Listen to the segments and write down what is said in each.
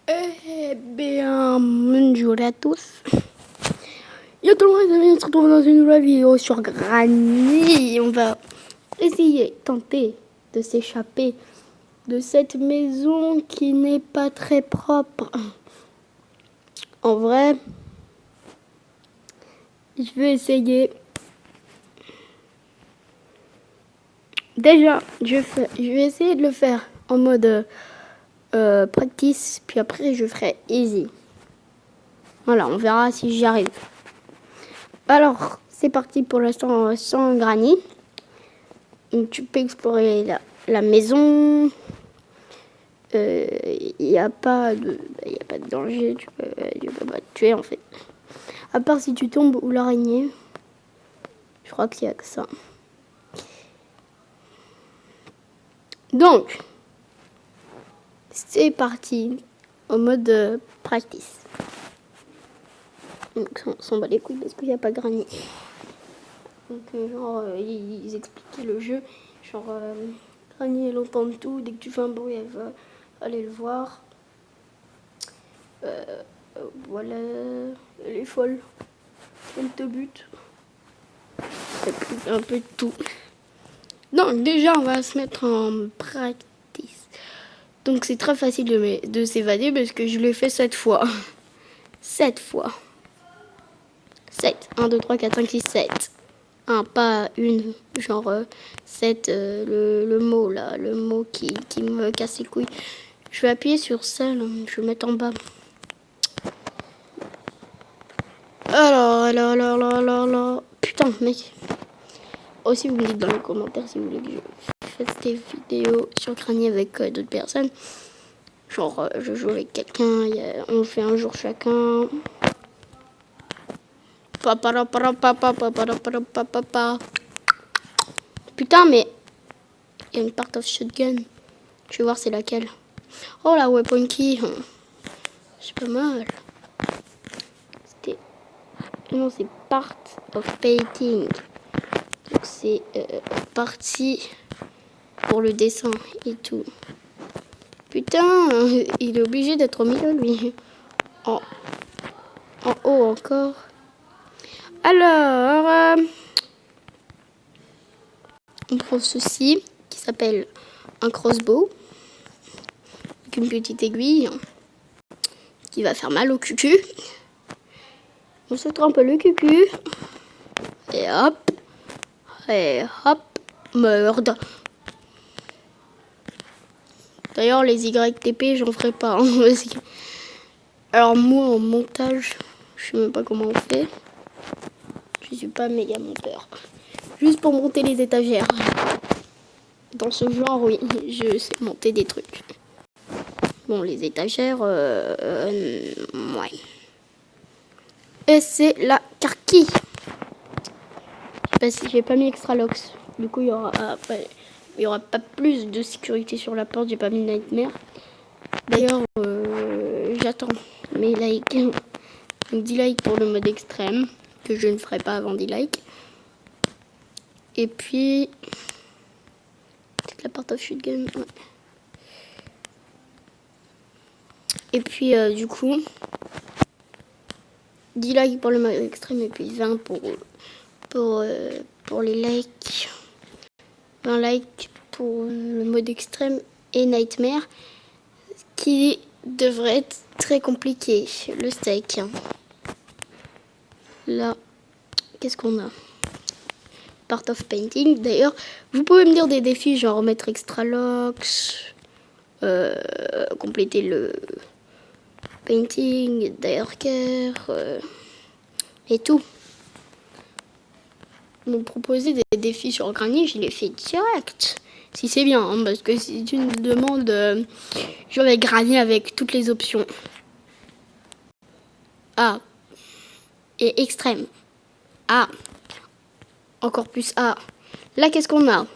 Eh bien, bonjour à tous. Yo tout le monde, on se retrouve dans une nouvelle vidéo sur Granny. On va tenter de s'échapper de cette maison qui n'est pas très propre. En vrai, je vais essayer. Déjà, je vais essayer de le faire en mode practice, puis après je ferai easy. Voilà, on verra si j'y arrive. Alors, c'est parti pour l'instant sans Granny. Donc, tu peux explorer la maison. Il n'y a pas de danger. Tu peux pas te tuer en fait. À part si tu tombes ou l'araignée. Je crois qu'il n'y a que ça. Donc, c'est parti en mode practice. Donc, on s'en bat les couilles parce qu'il n'y a pas Granny. Donc, ils expliquaient le jeu. Genre, Granny, elle entend tout. Dès que tu fais un bruit, elle va aller le voir. Voilà, elle est folle. Elle te bute. Un peu de tout. Donc, déjà, on va se mettre en practice. Donc, c'est très facile de s'évader parce que je l'ai fait 7 fois. 7 fois. 7. 1, 2, 3, 4, 5, 6, 7. Pas une, genre 7, le mot là, le mot qui me casse les couilles. Je vais appuyer sur ça, là. Je vais le mettre en bas. Alors. Putain, mec. Aussi, vous me dites dans les commentaires si vous voulez que je fasse des vidéos sur Granny avec d'autres personnes. Genre, je joue avec quelqu'un, on fait un jour chacun. Putain, mais il y a une part of shotgun. Je vais voir c'est laquelle. Oh, la weapon key. C'est pas mal. Non, c'est part of painting. Donc c'est partie pour le dessin et tout. Putain, il est obligé d'être au milieu, lui. En haut encore. Alors, on prend ceci qui s'appelle un crossbow. Avec une petite aiguille qui va faire mal au cucu. On se trempe le cucu. Et hop, merde. D'ailleurs, les YTP, j'en ferai pas. Hein, alors, moi, en montage, je sais même pas comment on fait. Je suis pas méga monteur. Juste pour monter les étagères. Dans ce genre, oui, je sais monter des trucs. Bon, les étagères, ouais. Et c'est la carquille. J'ai pas mis extra locks. Du coup, il y aura pas plus de sécurité sur la porte. J'ai pas mis Nightmare. D'ailleurs, j'attends mes likes. Donc 10 likes pour le mode extrême, que je ne ferai pas avant 10 likes. Et puis, peut-être la part of shotgun. Ouais. Et puis, du coup, 10 likes pour le mode extrême et puis 20 pour les likes. 20 likes pour le mode extrême et Nightmare, qui devrait être très compliqué. Le steak. Là, qu'est-ce qu'on a? Part of painting. D'ailleurs, vous pouvez me dire des défis, genre mettre extra locks, compléter le painting, darker, et tout. Me proposer des défis sur Granny, je les fais direct. Si c'est bien, hein, parce que si tu me demandes, je vais Granny avec toutes les options. A. Et extrême. A. Encore plus A. Là, qu'est-ce qu'on a? On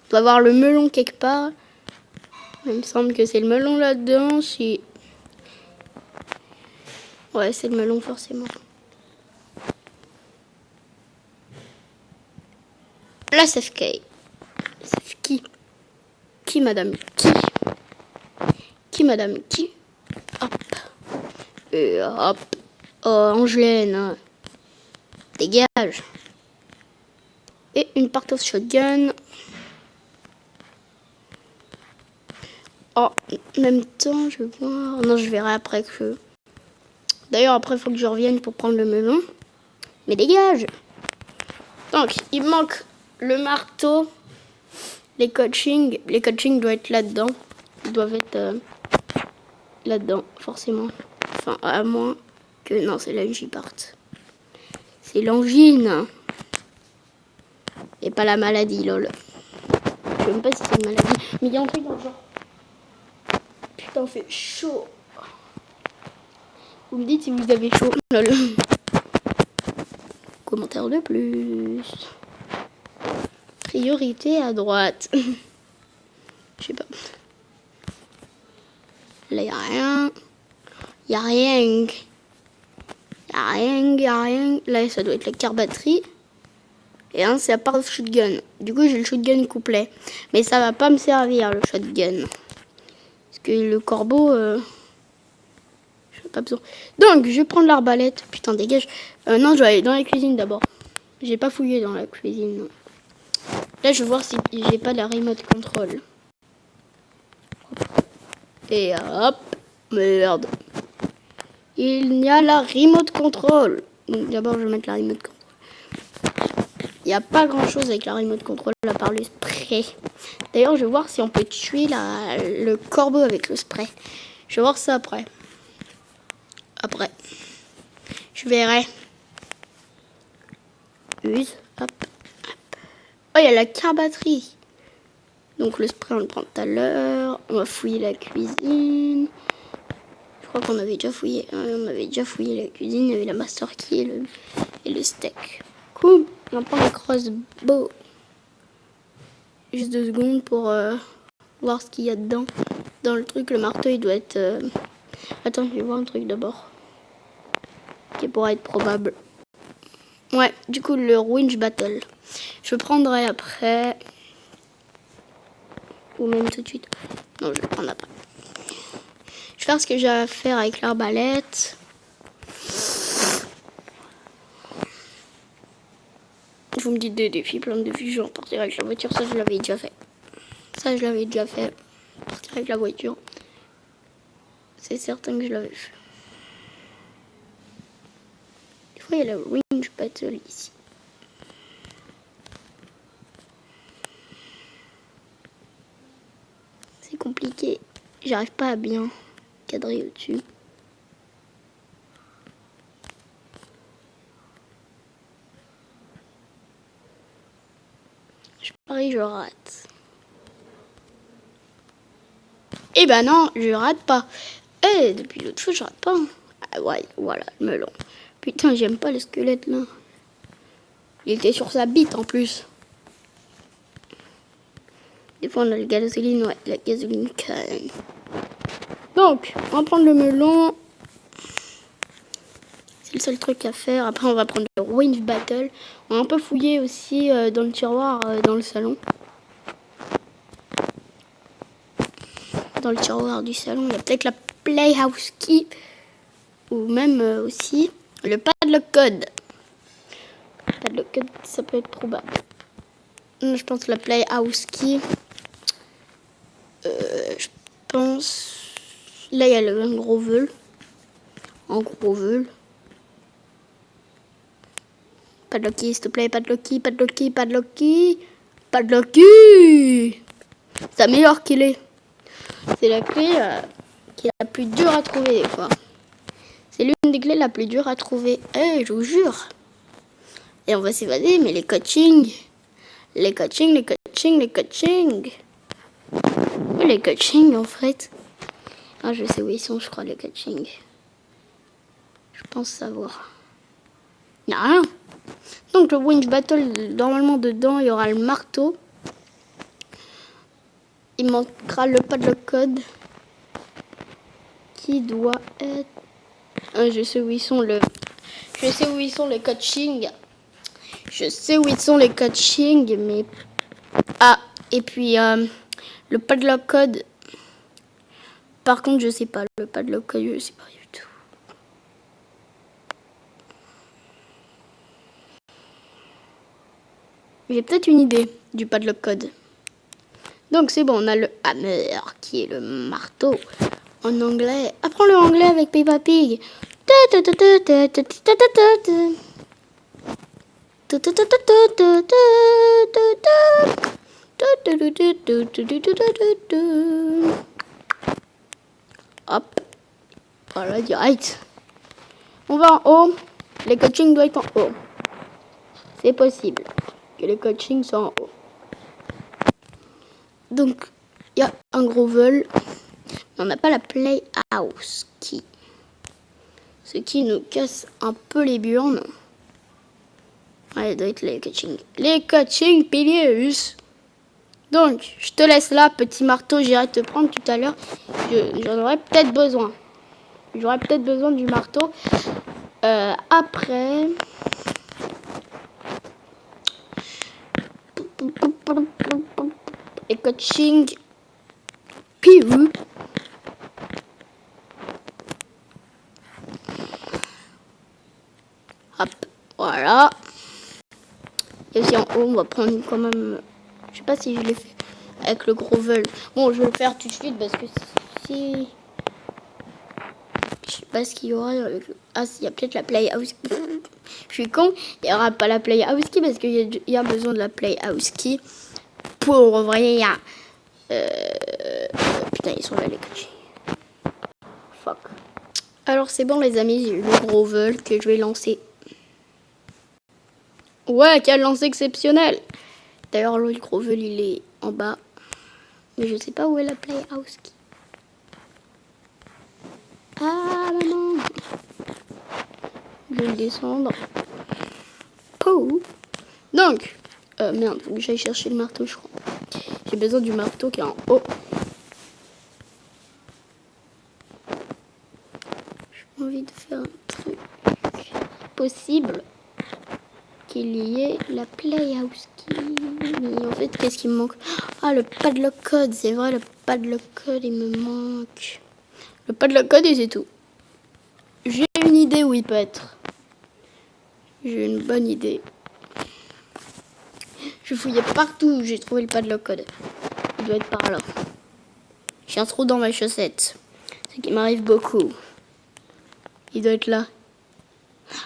doit avoir le melon quelque part. Il me semble que c'est le melon là-dedans. Si... Ouais, c'est le melon forcément. La safe key. Safe qui? Qui, madame? Qui? Qui, madame? Qui? Hop. Et hop. Oh, Angelaine. Dégage. Et une partie shotgun. Oh, en même temps, je vais voir. Non, je verrai après que. D'ailleurs, après, il faut que je revienne pour prendre le melon. Mais dégage. Donc, il manque le marteau. Les coachings. Les coachings doivent être là-dedans. Ils doivent être là-dedans, forcément. Enfin, à moins que. Non, c'est là que j'y parte. C'est l'angine. Et pas la maladie, lol. Je sais même pas si c'est une maladie. Mais il y a un truc dans le genre. Putain, fait chaud. Vous me dites si vous avez chaud. Lol. Commentaire de plus. Priorité à droite. Je sais pas. Là, y a rien. Y a rien. Y a rien, y a rien. Là, ça doit être la carte batterie. Et un, c'est la part de shotgun. Du coup, j'ai le shotgun complet. Mais ça va pas me servir, le shotgun. Parce que le corbeau... j'ai pas besoin. Donc, je vais prendre l'arbalète. Putain, dégage. Non, je vais aller dans la cuisine d'abord. J'ai pas fouillé dans la cuisine, non. Là, je vais voir si j'ai pas la remote control. Et hop. Merde. Il y a la remote control. Donc, d'abord, je vais mettre la remote control. Il n'y a pas grand chose avec la remote control à part le spray. D'ailleurs, je vais voir si on peut tuer le corbeau avec le spray. Je vais voir ça après. Après. Je verrai. Use. Hop. Oh, il y a la carte batterie. Donc le spray, on le prend tout à l'heure. On va fouiller la cuisine. Je crois qu'on avait déjà fouillé. On avait déjà fouillé la cuisine. Il y avait la master key et le steak. Cool. On prend le crossbow. Juste 2 secondes pour voir ce qu'il y a dedans. Dans le truc, le marteau, il doit être... Attends, je vais voir un truc d'abord. Qui pourrait être probable. Ouais, du coup, le winch battle. Je prendrai après. Ou même tout de suite. Non, je vais le prendre après. Je vais faire ce que j'ai à faire avec l'arbalète. Vous me dites des défis, plein de défis. Je vais repartir avec la voiture. Ça, je l'avais déjà fait. Partir avec la voiture. C'est certain que je l'avais fait. Des fois, il y a la winch battle ici. C'est compliqué. J'arrive pas à bien cadrer au-dessus. Je parie, je rate. Eh ben non, je rate pas. Eh, depuis l'autre fois, je rate pas. Ah ouais, voilà, le melon. Putain, j'aime pas le squelette là. Il était sur sa bite en plus. Des fois, on a le gasoline, ouais, la gasoline canne. Donc, on va prendre le melon. C'est le seul truc à faire. Après, on va prendre le winch battle. On a un peu fouillé aussi dans le tiroir, dans le salon. Dans le tiroir du salon, il y a peut-être la Playhouse Key. Ou même aussi le padlock code. Padlock code, ça peut être probable. Je pense la Playhouse Key. Je pense... Là, il y a un gros veul. En gros veul. Padlock key, s'il te plaît. Padlock key, padlock key, padlock key. Padlock key. C'est la meilleure qu'il est. C'est la clé qui est la plus dure à trouver des fois. C'est l'une des clés la plus dure à trouver. Eh, je vous jure. Et on va s'évader, mais les coachings. Les coachings. Oui, les coachings, en fait. Ah, je sais où ils sont, je crois, les coachings. Je pense savoir. Il n'y a rien. Donc, le winch battle, normalement, dedans, il y aura le marteau. Il manquera le padlock code. Qui doit être... Ah, je sais où ils sont, Je sais où ils sont, les coachings. Je sais où ils sont, les coachings, mais... Ah, et puis, le padlock code... Par contre, je sais pas. Le padlock code, je sais pas du tout. J'ai peut-être une idée du padlock code. Donc c'est bon, on a le hammer qui est le marteau en anglais. Apprends le anglais avec Peppa Pig. Hop, voilà direct. On va en haut. Les coachings doivent être en haut. C'est possible que les coachings soient en haut. Donc, il y a un gros vol. Mais on n'a pas la playhouse key. Ce qui nous casse un peu les burnes. Ouais, ça doit être les coachings. Les coachings piliers. Donc, je te laisse là, petit marteau. J'irai te prendre tout à l'heure. J'en aurai peut-être besoin. J'aurai peut-être besoin du marteau. Après... Les coaching PU. Hop, voilà. Et aussi en haut, on va prendre quand même... Je sais pas si je l'ai fait avec le gros vol. Bon, je vais le faire tout de suite parce que si... Je sais pas ce qu'il y aura avec le... Ah, il y a peut-être la playhouse. Je suis con. Il n'y aura pas la playhouse key parce qu'il y a besoin de la playhouse key pour ouvrir... Putain, ils sont là les coachings. Fuck. Alors c'est bon les amis, j'ai eu le gros vol que je vais lancer. Ouais, quel lance exceptionnel. D'ailleurs le gros vol il est en bas. Mais je sais pas où est la playhouse key. Ah maman. Je vais le descendre. Oh. Donc, merde, faut que j'aille chercher le marteau je crois. J'ai besoin du marteau qui est en haut. J'ai envie de faire un truc possible qu'il y ait la playhouse key. Mais en fait, qu'est-ce qui me manque? Ah, le padlock code, c'est vrai, le padlock code, il me manque. Le padlock code et c'est tout. J'ai une idée où il peut être. J'ai une bonne idée. Je fouillais partout où j'ai trouvé le padlock code. Il doit être par là. J'ai un trou dans ma chaussette. Ce qui m'arrive beaucoup. Il doit être là.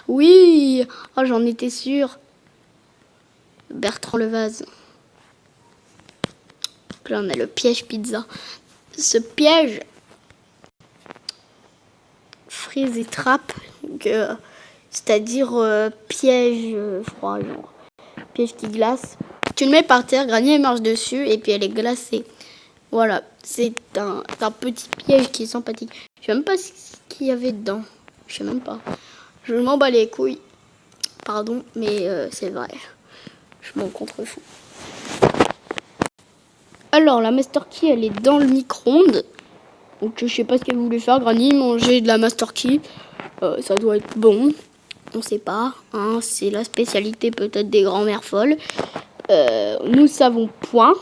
Oui! Oh, j'en étais sûre. Bertrand Levaz. Donc là, on a le piège pizza. Ce piège frise et trappe. C'est-à-dire piège froid, genre. Piège qui glace. Tu le mets par terre, Granny marche dessus et puis elle est glacée. Voilà, c'est un petit piège qui est sympathique. Je sais même pas ce qu'il y avait dedans. Je sais même pas. Je m'en bats les couilles. Pardon, mais c'est vrai. Je m'en contrefous. Alors, la Master Key, elle est dans le micro-ondes. Donc, je sais pas ce qu'elle voulait faire, Granny. Manger de la Master Key. Ça doit être bon. On sait pas. Hein, c'est la spécialité peut-être des grands-mères folles. Nous savons point.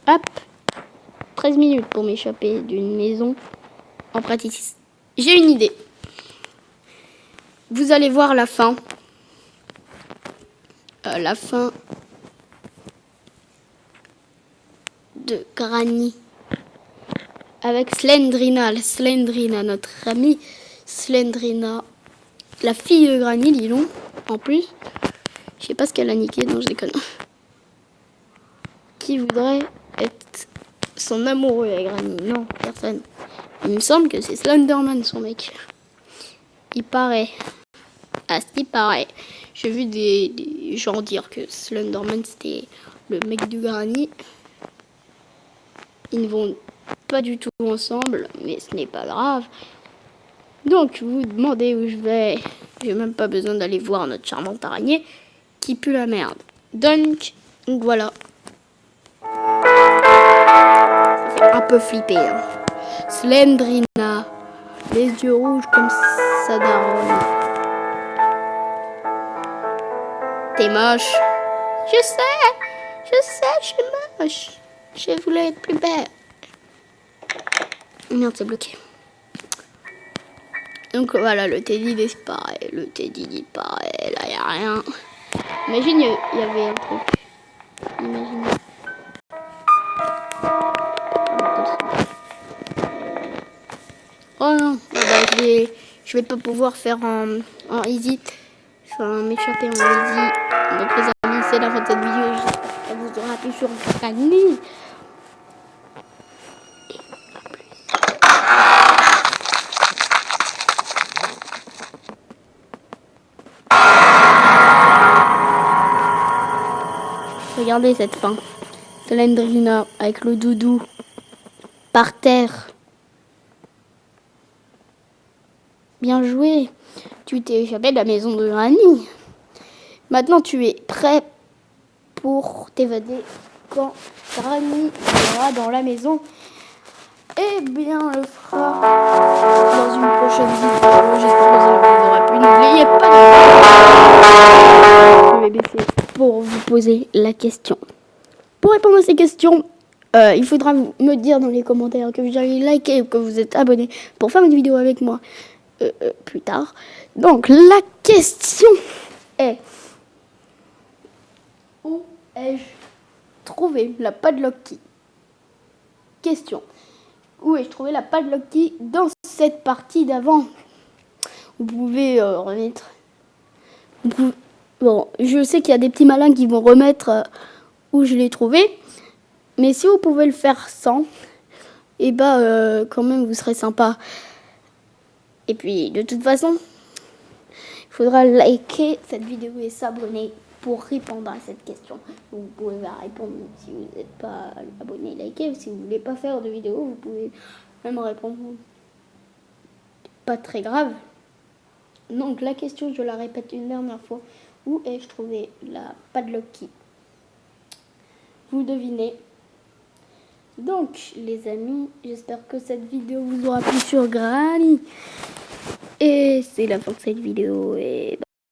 Hop. 13 minutes pour m'échapper d'une maison en pratique. J'ai une idée. Vous allez voir la fin. La fin de Granny. Avec Slendrina. Slendrina, notre amie Slendrina. La fille de Granny, dis donc. En plus. Je sais pas ce qu'elle a niqué. Non, je déconne. Qui voudrait être son amoureux avec Granny? Non, personne. Il me semble que c'est Slenderman, son mec. Il paraît. Ah, ce qui paraît. J'ai vu des gens dire que Slenderman, c'était le mec de Granny. Ils ne vont pas du tout ensemble, mais ce n'est pas grave. Donc, vous demandez où je vais. J'ai même pas besoin d'aller voir notre charmante araignée qui pue la merde. Donc voilà. Ça fait un peu flipper. Hein. Slendrina. Les yeux rouges comme sa daronne. T'es moche. Je sais, je suis moche. Je voulais être plus belle. Merde, c'est bloqué. Donc voilà, le Teddy disparaît. Le Teddy disparaît. Là, y a rien. Imagine, il y avait un truc. Imagine. Oh non, bah, je vais pas pouvoir faire en easy. Enfin, m'échapper en easy. Donc les amis, c'est la fin de cette vidéo. J'espère que ça vous aura plu sur Granny. Regardez cette fin. Slendrina avec le doudou par terre. Bien joué. Tu t'es échappé de la maison de Granny. Maintenant, tu es prêt pour t'évader quand Granny sera dans la maison. Eh bien, on le fera dans une prochaine vidéo. J'espère que ça vous aura plu. N'oubliez pas de... Je vais baisser pour vous poser la question. Pour répondre à ces questions, il faudra me dire dans les commentaires que vous avez liké ou que vous êtes abonné pour faire une vidéo avec moi plus tard. Donc, la question est... Où ai-je trouvé la padlock key? Question. Où ai-je trouvé la padlock key dans cette partie d'avant? Vous pouvez remettre... Bon, je sais qu'il y a des petits malins qui vont remettre où je l'ai trouvé. Mais si vous pouvez le faire sans, et quand même vous serez sympa. Et puis de toute façon, il faudra liker cette vidéo et s'abonner pour répondre à cette question. Vous pouvez répondre si vous n'êtes pas abonné, liker. Ou si vous ne voulez pas faire de vidéo, vous pouvez même répondre. Pas très grave. Donc la question, je la répète une dernière fois. Où ai-je trouvé la padlock key? Vous devinez. Donc, les amis, j'espère que cette vidéo vous aura plu sur Granny. Et c'est la fin de cette vidéo. Et